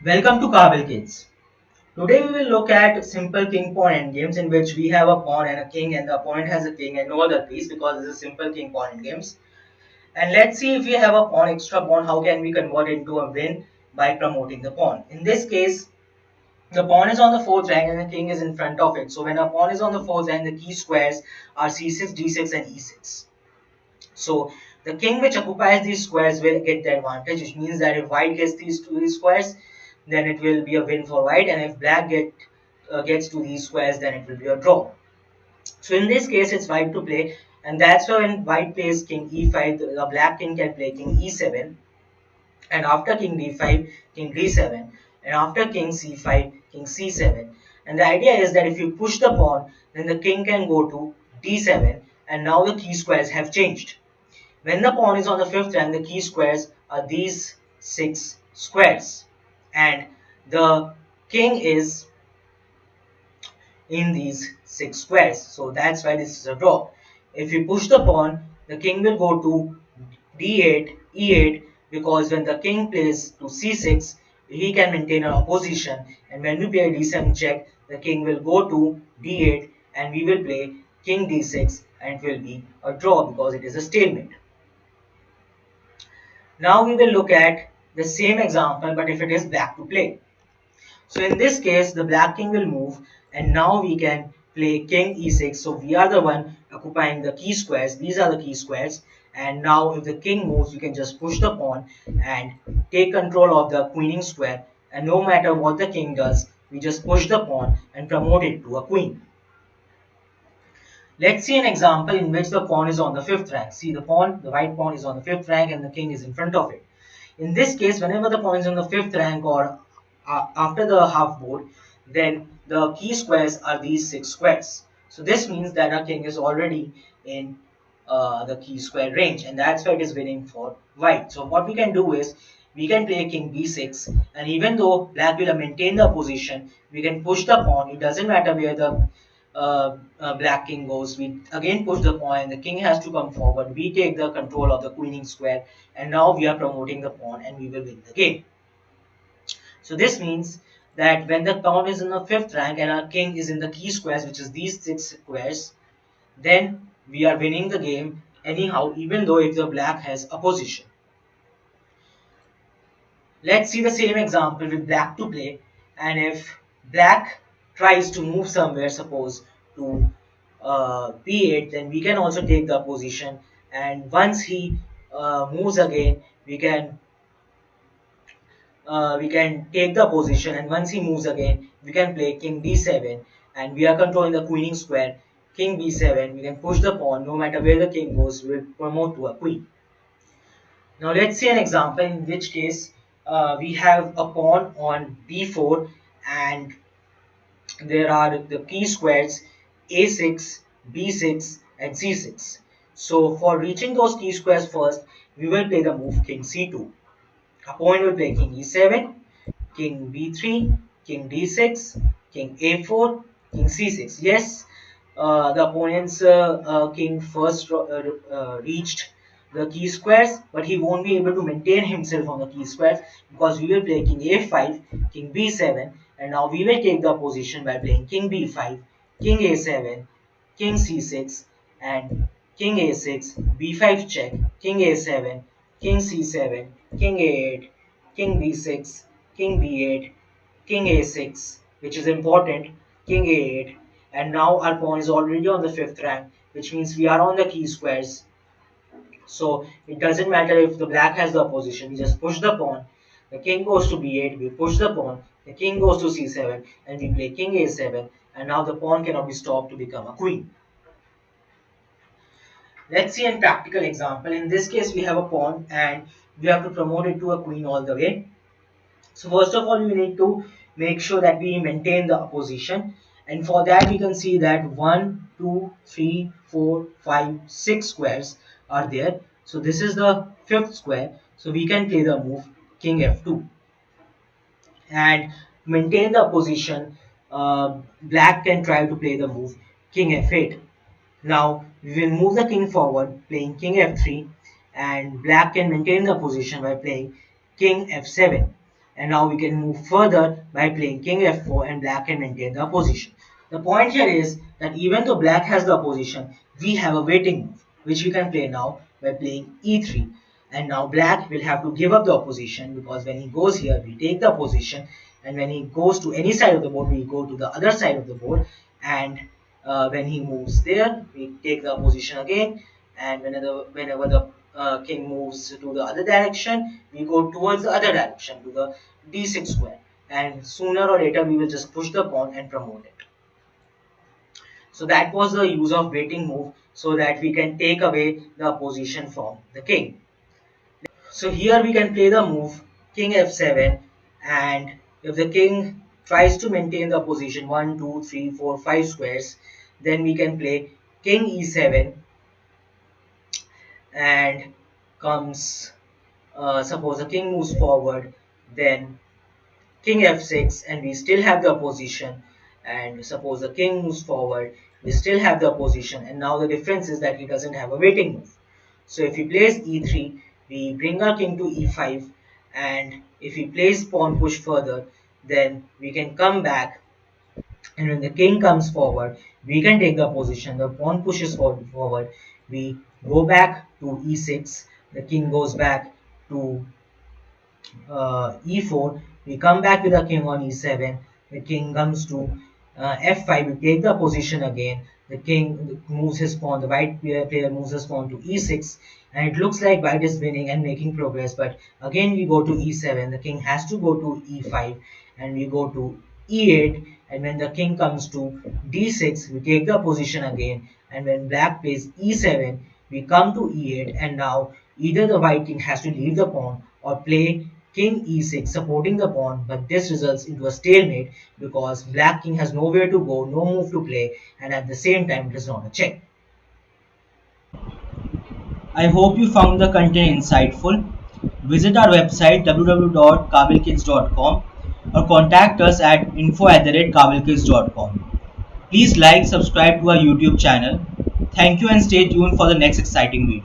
Welcome to Kabil Kids. Today we will look at simple king pawn endgames in which we have a pawn and a king and the opponent has a king and no other piece because this is simple king pawn endgames. And let's see if we have a pawn extra pawn, how can we convert it into a win by promoting the pawn. In this case, the pawn is on the fourth rank and the king is in front of it. So when a pawn is on the fourth rank, the key squares are c6, d6 and e6. So the king which occupies these squares will get the advantage, which means that if white gets these squares, then it will be a win for white, and if black gets to these squares, then it will be a draw. So in this case, it's white to play, and that's why when white plays king e5, the black king can play king e7, and after king d5, king d7, and after king c5, king c7. And the idea is that if you push the pawn, then the king can go to d7, and now the key squares have changed. When the pawn is on the fifth rank, the key squares are these six squares, and the king is in these six squares. So that's why this is a draw. If you push the pawn, the king will go to d8, e8, because when the king plays to c6, he can maintain an opposition, and when we play d7 check, the king will go to d8, and we will play king d6, and it will be a draw because it is a stalemate. Now we will look at the same example, but if it is black to play. So in this case, the black king will move, and now we can play king e6. So we are the one occupying the key squares. These are the key squares. And now if the king moves, we can just push the pawn and take control of the queening square. And no matter what the king does, we just push the pawn and promote it to a queen. Let's see an example in which the pawn is on the fifth rank. See, the white pawn is on the fifth rank and the king is in front of it. In this case, whenever the pawn is on the fifth rank or after the half board, then the key squares are these six squares. So this means that our king is already in the key square range, and that's why it is winning for white. So what we can do is we can play king b6, and even though black will maintain the position, we can push the pawn. It doesn't matter where the black king goes. We again push the pawn, and the king has to come forward. We take the control of the queening square, and now we are promoting the pawn, and we will win the game. So this means that when the pawn is in the fifth rank and our king is in the key squares, which is these six squares, then we are winning the game anyhow, even though if the black has opposition. Let's see the same example with black to play, and if black tries to move somewhere, suppose to b8, then we can also take the position, and once he moves again, we can take the position, and once he moves again, we can play king d7, and we are controlling the queening square. King b7, we can push the pawn. No matter where the king goes, we will promote to a queen. Now let's see an example in which case we have a pawn on b4, and there are the key squares a6, b6 and c6. So for reaching those key squares first, we will play the move king c2. Opponent will play king e7, king b3, king d6, king a4, king c6. Yes, the opponent's king first reached the key squares, but he won't be able to maintain himself on the key squares because we will play king a5, king b7, and now we will take the position by playing king b5, king a7, king c6, and king a6, b5 check, king a7, king c7, king a8, king b6, king b8, king a6, which is important, king a8, and now our pawn is already on the fifth rank, which means we are on the key squares. So it doesn't matter if the black has the opposition, we just push the pawn, the king goes to b8, we push the pawn, the king goes to c7, and we play king a7, and now the pawn cannot be stopped to become a queen. Let's see a practical example. In this case, we have a pawn and we have to promote it to a queen all the way. So first of all, we need to make sure that we maintain the opposition, and for that we can see that 1, 2, 3, 4, 5, 6 squares are there. So this is the fifth square. So we can play the move king f2 and maintain the opposition. Black can try to play the move king f8. Now we will move the king forward playing king f3, and black can maintain the position by playing king f7. And now we can move further by playing king f4 and black can maintain the position. The point here is that even though black has the position, we have a waiting move which we can play now by playing e3. And now black will have to give up the opposition because when he goes here, we take the position, and when he goes to any side of the board, we go to the other side of the board, and when he moves there, we take the position again, and whenever the king moves to the other direction, we go towards the other direction to the d6 square, and sooner or later we will just push the pawn and promote it. So that was the use of waiting move, so that we can take away the position from the king. So here we can play the move king f7, and if the king tries to maintain the position 1, 2, 3, 4, 5 squares, then we can play king e7, and comes suppose the king moves forward, then king f6, and we still have the position, and suppose the king moves forward, we still have the position, and now the difference is that he doesn't have a waiting move. So if he plays e3, we bring our king to e5, and if he plays pawn push further, then we can come back, and when the king comes forward, we can take the position. The pawn pushes forward, we go back to e6, the king goes back to e4, we come back with the king on e7, the king comes to f5, we take the position again, the king moves his pawn, the white player moves his pawn to e6, and it looks like white is winning and making progress, but again we go to e7, the king has to go to e5, and we go to e8, and when the king comes to d6, we take the position again, and when black plays e7, we come to e8, and now either the white king has to leave the pawn or play king e6 supporting the pawn, but this results into a stalemate because black king has nowhere to go, no move to play, and at the same time it is not a check. I hope you found the content insightful. Visit our website www.kabilkids.com or contact us at info@kabilkids.com. Please like, subscribe to our YouTube channel. Thank you and stay tuned for the next exciting video.